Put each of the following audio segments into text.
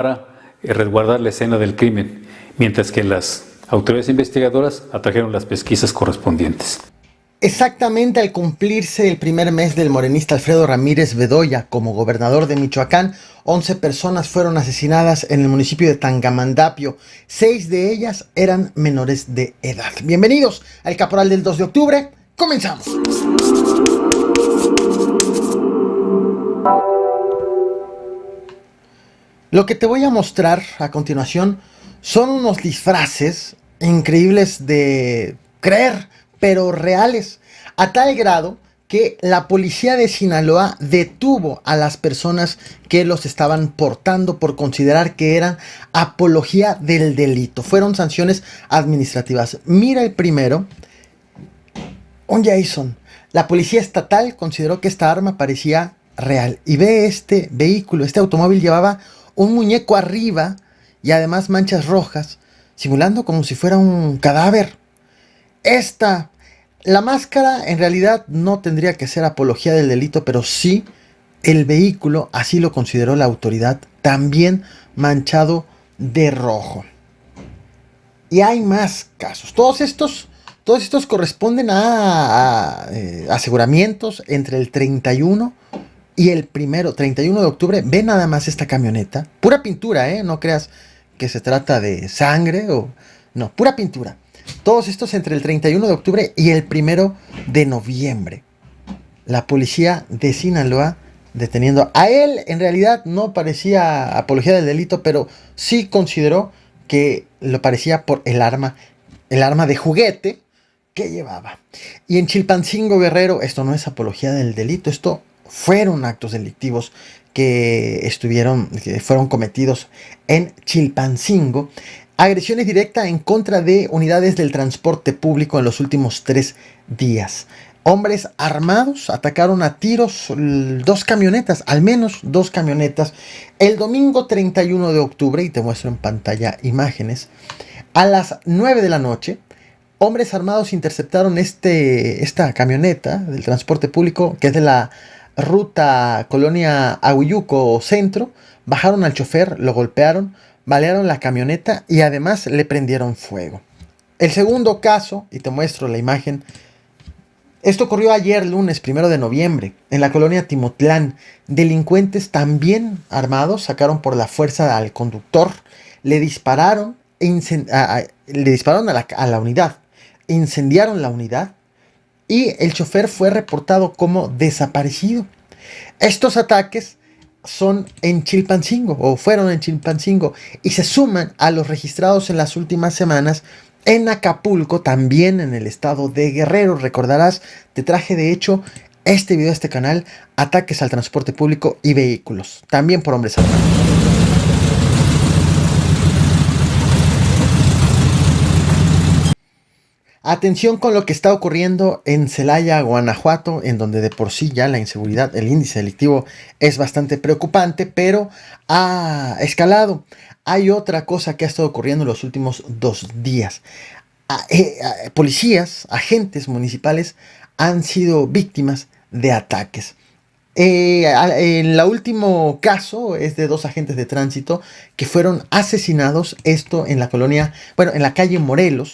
para resguardar la escena del crimen, mientras que las autoridades investigadoras atrajeron las pesquisas correspondientes. Exactamente al cumplirse el primer mes del morenista Alfredo Ramírez Bedoya como gobernador de Michoacán, 11 personas fueron asesinadas en el municipio de Tangamandapio. 6 de ellas eran menores de edad. Bienvenidos al Caporal del 2 de octubre. ¡Comenzamos! Lo que te voy a mostrar a continuación son unos disfraces increíbles de creer, pero reales, a tal grado que la policía de Sinaloa detuvo a las personas que los estaban portando por considerar que eran apología del delito. Fueron sanciones administrativas. Mira el primero, un Jason. La policía estatal consideró que esta arma parecía real. Y ve este vehículo, este automóvil llevaba un muñeco arriba y además manchas rojas, simulando como si fuera un cadáver. La máscara en realidad no tendría que ser apología del delito, pero sí el vehículo, así lo consideró la autoridad, también manchado de rojo. Y hay más casos. Todos estos corresponden a aseguramientos entre el 31 y el 31 de octubre. Ve nada más esta camioneta. Pura pintura, no creas que se trata de sangre no, pura pintura. Todos estos entre el 31 de octubre y el 1 de noviembre. La policía de Sinaloa deteniendo a él. En realidad no parecía apología del delito, pero sí consideró que lo parecía por el arma de juguete que llevaba. Y en Chilpancingo, Guerrero, esto no es apología del delito, esto fueron actos delictivos que fueron cometidos en Chilpancingo. Agresiones directas en contra de unidades del transporte público en los últimos 3 días. Hombres armados atacaron a tiros 2 camionetas, al menos 2 camionetas. El domingo 31 de octubre, y te muestro en pantalla imágenes, a las 9 de la noche, hombres armados interceptaron esta camioneta del transporte público, que es de la ruta Colonia Ahuilluco Centro. Bajaron al chofer, lo golpearon, balearon la camioneta y además le prendieron fuego. El segundo caso, y te muestro la imagen, esto ocurrió ayer lunes 1 de noviembre en la colonia Timotlán. Delincuentes también armados sacaron por la fuerza al conductor, le dispararon a la unidad, incendiaron la unidad y el chofer fue reportado como desaparecido. Estos ataques son en Chilpancingo, o fueron en Chilpancingo, y se suman a los registrados en las últimas semanas en Acapulco, también en el estado de Guerrero. Recordarás, te traje de hecho este video de este canal, ataques al transporte público y vehículos, también por hombres armados. Atención con lo que está ocurriendo en Celaya, Guanajuato, en donde de por sí ya la inseguridad, el índice delictivo es bastante preocupante, pero ha escalado. Hay otra cosa que ha estado ocurriendo en los últimos 2 días. Policías, agentes municipales han sido víctimas de ataques. En el último caso es de 2 agentes de tránsito que fueron asesinados, esto en en la calle Morelos,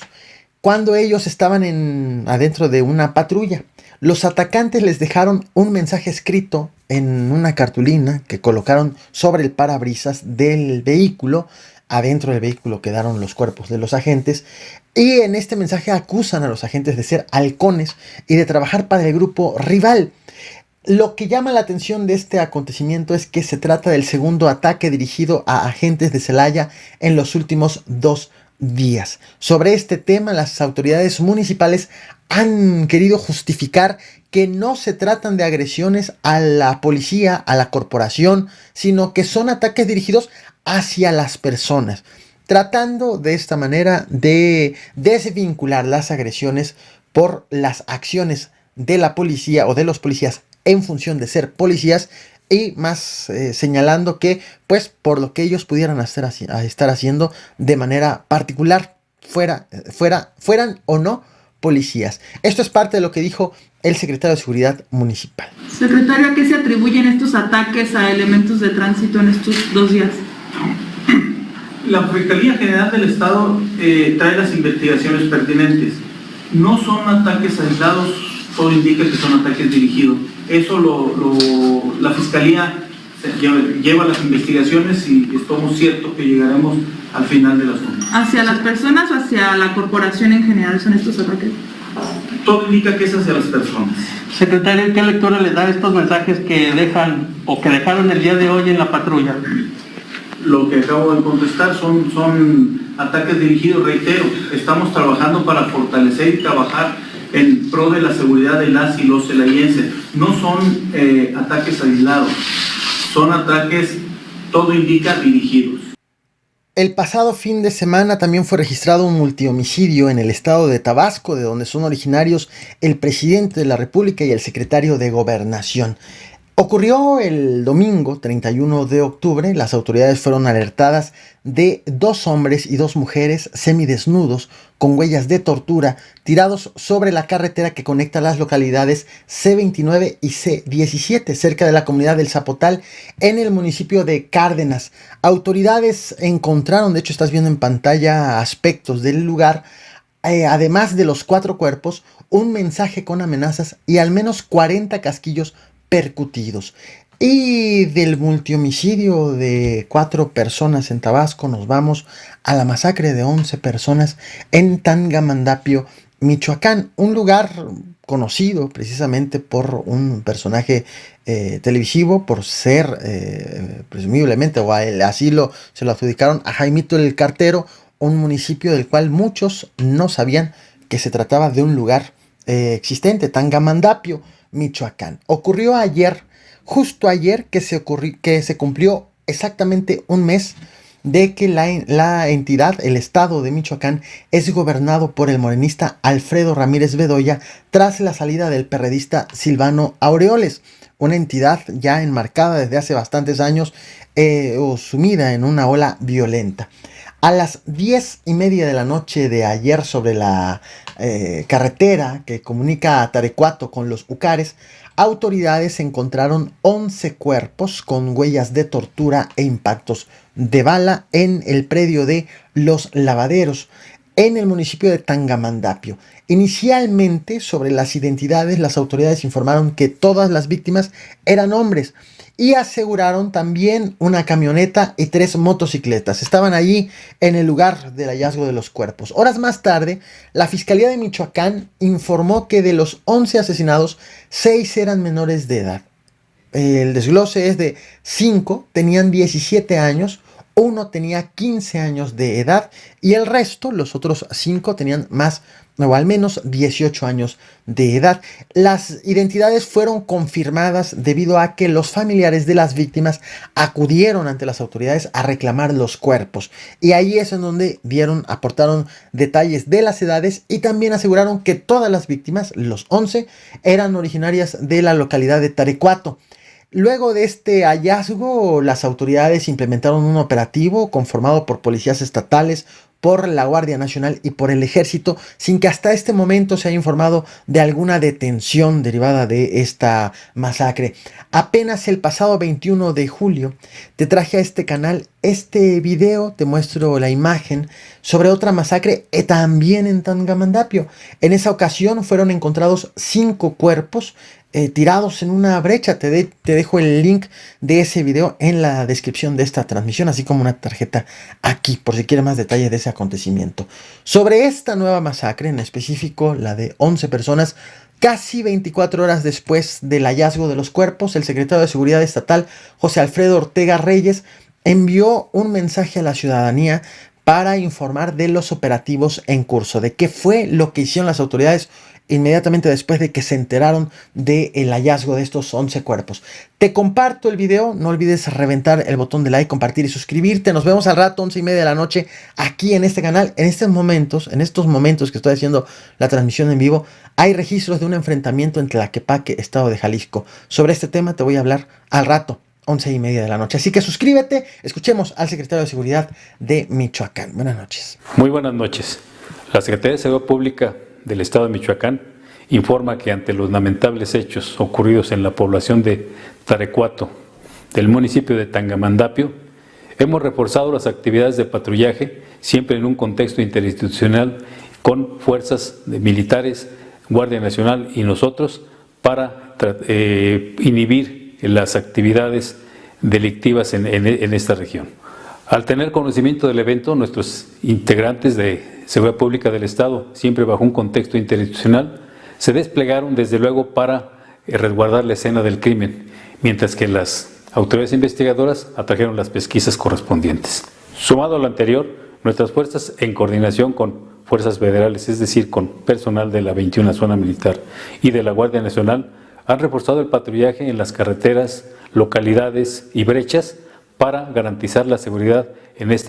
cuando ellos estaban adentro de una patrulla. Los atacantes les dejaron un mensaje escrito en una cartulina que colocaron sobre el parabrisas del vehículo. Adentro del vehículo quedaron los cuerpos de los agentes. Y en este mensaje acusan a los agentes de ser halcones y de trabajar para el grupo rival. Lo que llama la atención de este acontecimiento es que se trata del segundo ataque dirigido a agentes de Celaya en los últimos 2 días. Sobre este tema, las autoridades municipales han querido justificar que no se tratan de agresiones a la policía, a la corporación, sino que son ataques dirigidos hacia las personas, tratando de esta manera de desvincular las agresiones por las acciones de la policía o de los policías en función de ser policías, y más señalando que pues por lo que ellos pudieran estar haciendo de manera particular, fueran o no policías. Esto es parte de lo que dijo el secretario de Seguridad Municipal. Secretario, ¿a qué se atribuyen estos ataques a elementos de tránsito en estos 2 días? La Fiscalía General del Estado trae las investigaciones pertinentes. No son ataques aislados, todo indica que son ataques dirigidos. Eso la Fiscalía lleva las investigaciones y estamos ciertos que llegaremos al final del asunto. ¿Hacia las personas o hacia la corporación en general son estos ataques? Todo indica que es hacia las personas. Secretario, ¿qué lectura le da estos mensajes que dejan o que dejaron el día de hoy en la patrulla? Lo que acabo de contestar son ataques dirigidos, reitero, estamos trabajando para fortalecer y trabajar en pro de la seguridad de las y los celayenses. No son ataques aislados, son ataques, todo indica, dirigidos. El pasado fin de semana también fue registrado un multihomicidio en el estado de Tabasco, de donde son originarios el presidente de la República y el secretario de Gobernación. Ocurrió el domingo 31 de octubre. Las autoridades fueron alertadas de 2 hombres y 2 mujeres semidesnudos con huellas de tortura tirados sobre la carretera que conecta las localidades C29 y C17 cerca de la comunidad del Zapotal en el municipio de Cárdenas. Autoridades encontraron, de hecho estás viendo en pantalla aspectos del lugar, además de los 4 cuerpos, un mensaje con amenazas y al menos 40 casquillos percutidos. Y del multihomicidio de 4 personas en Tabasco nos vamos a la masacre de 11 personas en Tangamandapio, Michoacán, un lugar conocido precisamente por un personaje televisivo, por ser presumiblemente, o así se lo adjudicaron a Jaimito el Cartero, un municipio del cual muchos no sabían que se trataba de un lugar existente, Tangamandapio, Michoacán. Ocurrió ayer, justo ayer que se cumplió exactamente un mes de que la entidad, el estado de Michoacán, es gobernado por el morenista Alfredo Ramírez Bedoya tras la salida del perredista Silvano Aureoles, una entidad ya enmarcada desde hace bastantes años o sumida en una ola violenta. A las 10:30 de la noche de ayer, sobre la carretera que comunica a Tarecuato con los Ucares, autoridades encontraron 11 cuerpos con huellas de tortura e impactos de bala en el predio de Los Lavaderos, en el municipio de Tangamandapio. Inicialmente, sobre las identidades, las autoridades informaron que todas las víctimas eran hombres y aseguraron también una camioneta y 3 motocicletas. Estaban allí en el lugar del hallazgo de los cuerpos. Horas más tarde, la Fiscalía de Michoacán informó que de los 11 asesinados, 6 eran menores de edad. El desglose es de 5 tenían 17 años, 1 tenía 15 años de edad y el resto, los otros 5, tenían más o al menos 18 años de edad. Las identidades fueron confirmadas debido a que los familiares de las víctimas acudieron ante las autoridades a reclamar los cuerpos. Y ahí es en donde aportaron detalles de las edades y también aseguraron que todas las víctimas, los 11, eran originarias de la localidad de Tarecuato. Luego de este hallazgo, las autoridades implementaron un operativo conformado por policías estatales, por la Guardia Nacional y por el Ejército, sin que hasta este momento se haya informado de alguna detención derivada de esta masacre. Apenas el pasado 21 de julio te traje a este canal este video, te muestro la imagen sobre otra masacre también en Tangamandapio. En esa ocasión fueron encontrados 5 cuerpos tirados en una brecha. Te dejo el link de ese video en la descripción de esta transmisión, así como una tarjeta aquí, por si quieres más detalle de ese acontecimiento. Sobre esta nueva masacre, en específico la de 11 personas, casi 24 horas después del hallazgo de los cuerpos, el secretario de Seguridad Estatal, José Alfredo Ortega Reyes, envió un mensaje a la ciudadanía para informar de los operativos en curso, de qué fue lo que hicieron las autoridades inmediatamente después de que se enteraron del hallazgo de estos 11 cuerpos. Te comparto el video, no olvides reventar el botón de like, compartir y suscribirte. Nos vemos al rato, 11:30 de la noche, aquí en este canal. En estos momentos que estoy haciendo la transmisión en vivo, hay registros de un enfrentamiento en Tlaquepaque, estado de Jalisco. Sobre este tema te voy a hablar al rato, 11:30 de la noche. Así que suscríbete, escuchemos al secretario de Seguridad de Michoacán. Buenas noches. Muy buenas noches. La Secretaría de Seguridad Pública del Estado de Michoacán informa que ante los lamentables hechos ocurridos en la población de Tarecuato del municipio de Tangamandapio, Hemos reforzado las actividades de patrullaje, siempre en un contexto interinstitucional, con fuerzas militares, Guardia Nacional y nosotros, para inhibir las actividades delictivas en esta región. Al tener conocimiento del evento, nuestros integrantes de Seguridad Pública del Estado, siempre bajo un contexto interinstitucional, se desplegaron desde luego para resguardar la escena del crimen, mientras que las autoridades investigadoras atrajeron las pesquisas correspondientes. Sumado a lo anterior, nuestras fuerzas, en coordinación con fuerzas federales, es decir, con personal de la 21 Zona Militar y de la Guardia Nacional, han reforzado el patrullaje en las carreteras, localidades y brechas para garantizar la seguridad en esta